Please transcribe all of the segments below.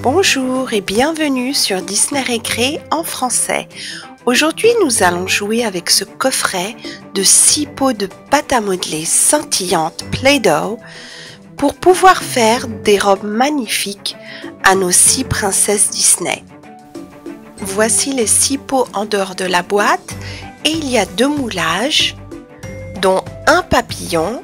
Bonjour et bienvenue sur Disney Récré en français. Aujourd'hui, nous allons jouer avec ce coffret de 6 pots de pâte à modeler scintillante Play-Doh pour pouvoir faire des robes magnifiques à nos 6 princesses Disney. Voici les 6 pots en dehors de la boîte et il y a 2 moulages, dont un papillon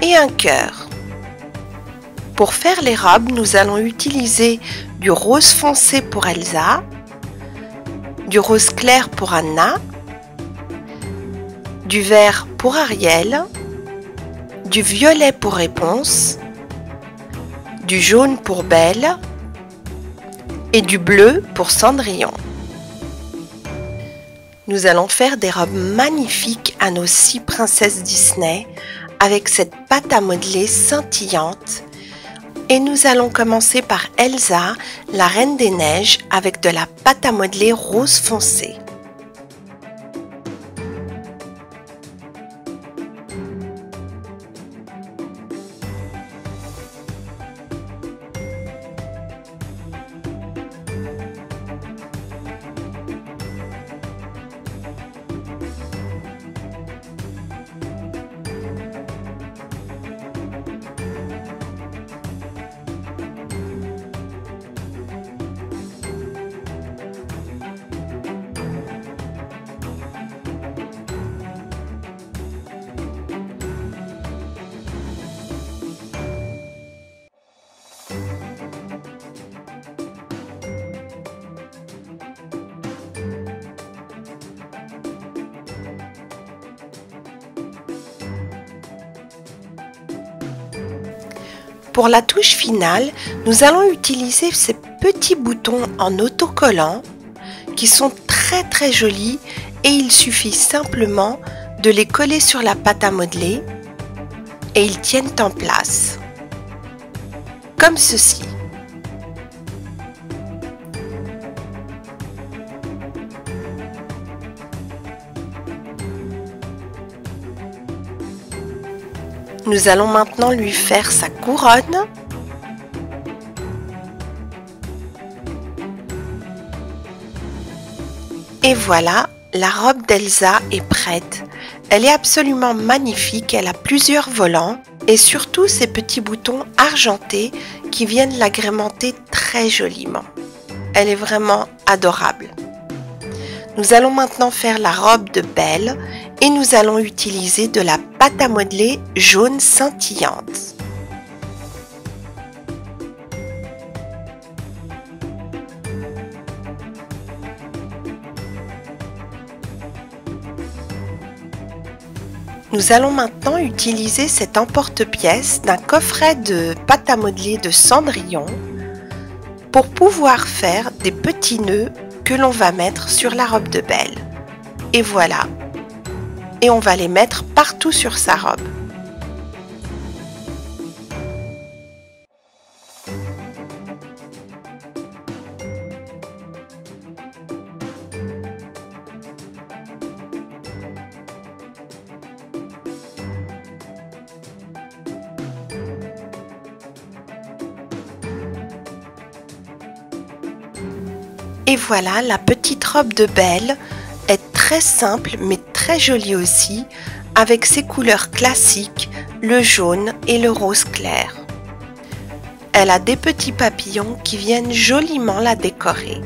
et un cœur. Pour faire les robes, nous allons utiliser du rose foncé pour Elsa, du rose clair pour Anna, du vert pour Ariel, du violet pour Réponse, du jaune pour Belle et du bleu pour Cendrillon. Nous allons faire des robes magnifiques à nos 6 princesses Disney avec cette pâte à modeler scintillante. Et nous allons commencer par Elsa, la Reine des Neiges, avec de la pâte à modeler rose foncé. Pour la touche finale, nous allons utiliser ces petits boutons en autocollant qui sont très jolis et il suffit simplement de les coller sur la pâte à modeler et ils tiennent en place, comme ceci. Nous allons maintenant lui faire sa couronne. Et voilà, la robe d'Elsa est prête. Elle est absolument magnifique, elle a plusieurs volants et surtout ces petits boutons argentés qui viennent l'agrémenter très joliment. Elle est vraiment adorable. Nous allons maintenant faire la robe de Belle et nous allons utiliser de la pâte à modeler jaune scintillante. Nous allons maintenant utiliser cet emporte-pièce d'un coffret de pâte à modeler de Cendrillon pour pouvoir faire des petits nœuds que l'on va mettre sur la robe de Belle. Et voilà. Et on va les mettre partout sur sa robe. Et voilà, la petite robe de Belle est très simple mais très jolie aussi, avec ses couleurs classiques, le jaune et le rose clair. Elle a des petits papillons qui viennent joliment la décorer.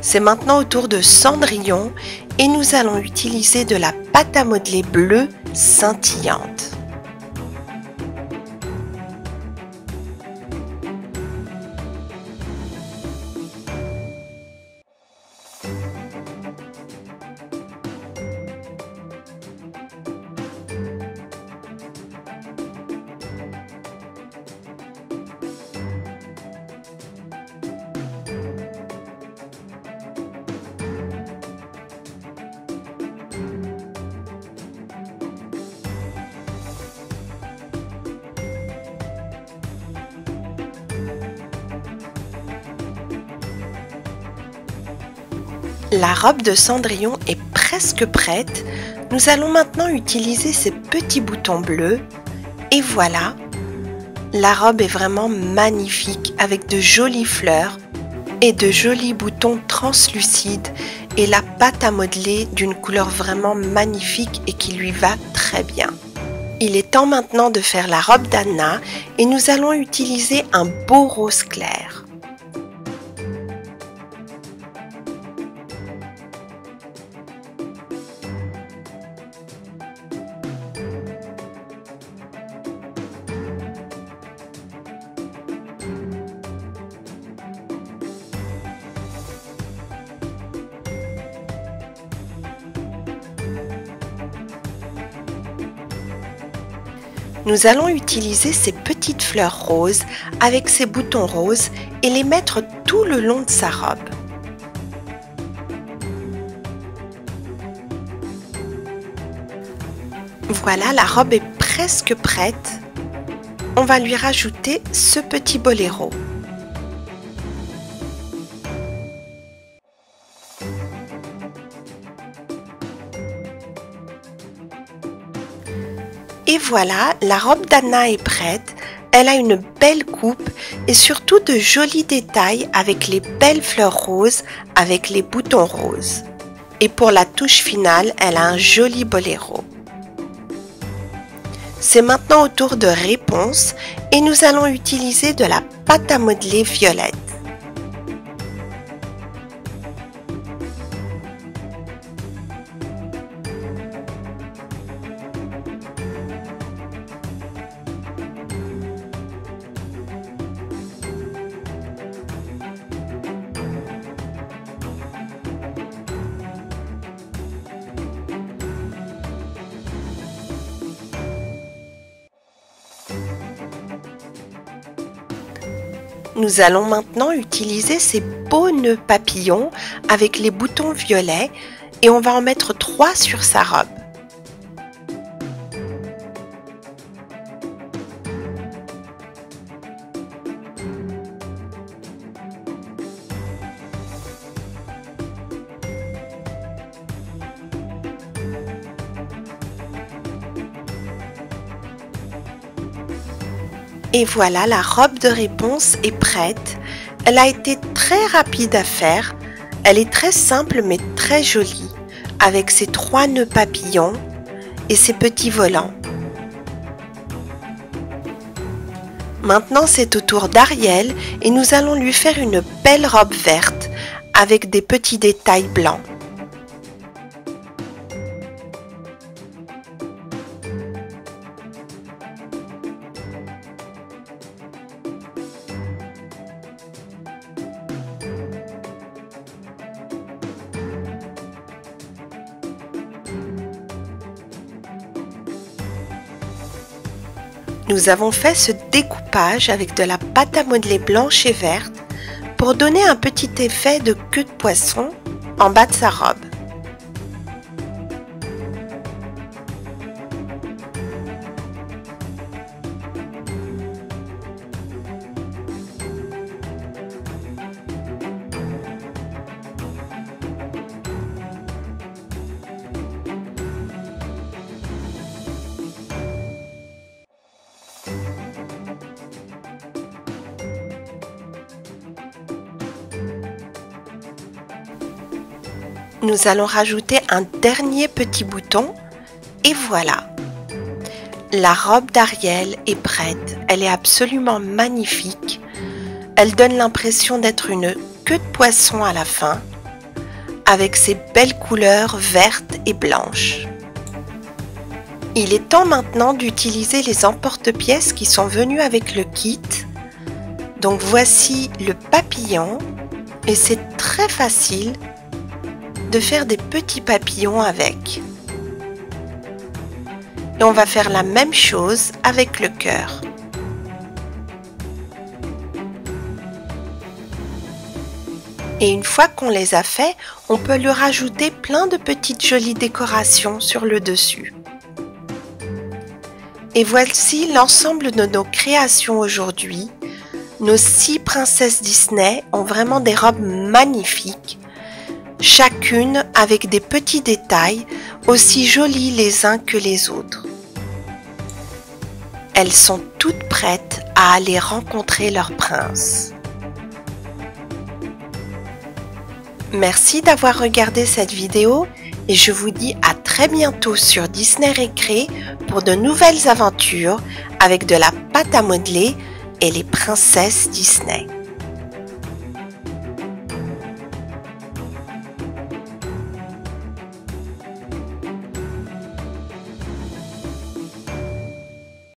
C'est maintenant au tour de Cendrillon et nous allons utiliser de la pâte à modeler bleue scintillante. La robe de Cendrillon est presque prête. Nous allons maintenant utiliser ces petits boutons bleus Et voilà, la robe est vraiment magnifique avec de jolies fleurs et de jolis boutons translucides et la pâte à modeler d'une couleur vraiment magnifique et qui lui va très bien. Il est temps maintenant de faire la robe d'Anna et nous allons utiliser un beau rose clair. Nous allons utiliser ces petites fleurs roses avec ces boutons roses et les mettre tout le long de sa robe. Voilà, la robe est presque prête. On va lui rajouter ce petit boléro. Et voilà, la robe d'Anna est prête. Elle a une belle coupe et surtout de jolis détails avec les belles fleurs roses avec les boutons roses. Et pour la touche finale, elle a un joli boléro. C'est maintenant au tour de réponse et nous allons utiliser de la pâte à modeler violette. Nous allons maintenant utiliser ces beaux nœuds papillons avec les boutons violets et on va en mettre 3 sur sa robe. Et voilà, la robe de réponse est prête. Elle a été très rapide à faire. Elle est très simple mais très jolie, avec ses 3 nœuds papillons et ses petits volants. Maintenant, c'est au tour d'Ariel et nous allons lui faire une belle robe verte avec des petits détails blancs. Nous avons fait ce découpage avec de la pâte à modeler blanche et verte pour donner un petit effet de queue de poisson en bas de sa robe. Nous allons rajouter un dernier petit bouton et voilà. La robe d'Ariel est prête. Elle est absolument magnifique. Elle donne l'impression d'être une queue de poisson à la fin avec ses belles couleurs vertes et blanches. Il est temps maintenant d'utiliser les emporte-pièces qui sont venus avec le kit. Donc voici le papillon et c'est très facile de faire des petits papillons avec. Et on va faire la même chose avec le cœur. Et une fois qu'on les a faits, on peut lui rajouter plein de petites jolies décorations sur le dessus. Et voici l'ensemble de nos créations aujourd'hui. Nos 6 princesses Disney ont vraiment des robes magnifiques, chacune avec des petits détails aussi jolis les uns que les autres. elles sont toutes prêtes à aller rencontrer leur prince. Merci d'avoir regardé cette vidéo et je vous dis à très bientôt sur Disney Récré pour de nouvelles aventures avec de la pâte à modeler et les princesses Disney.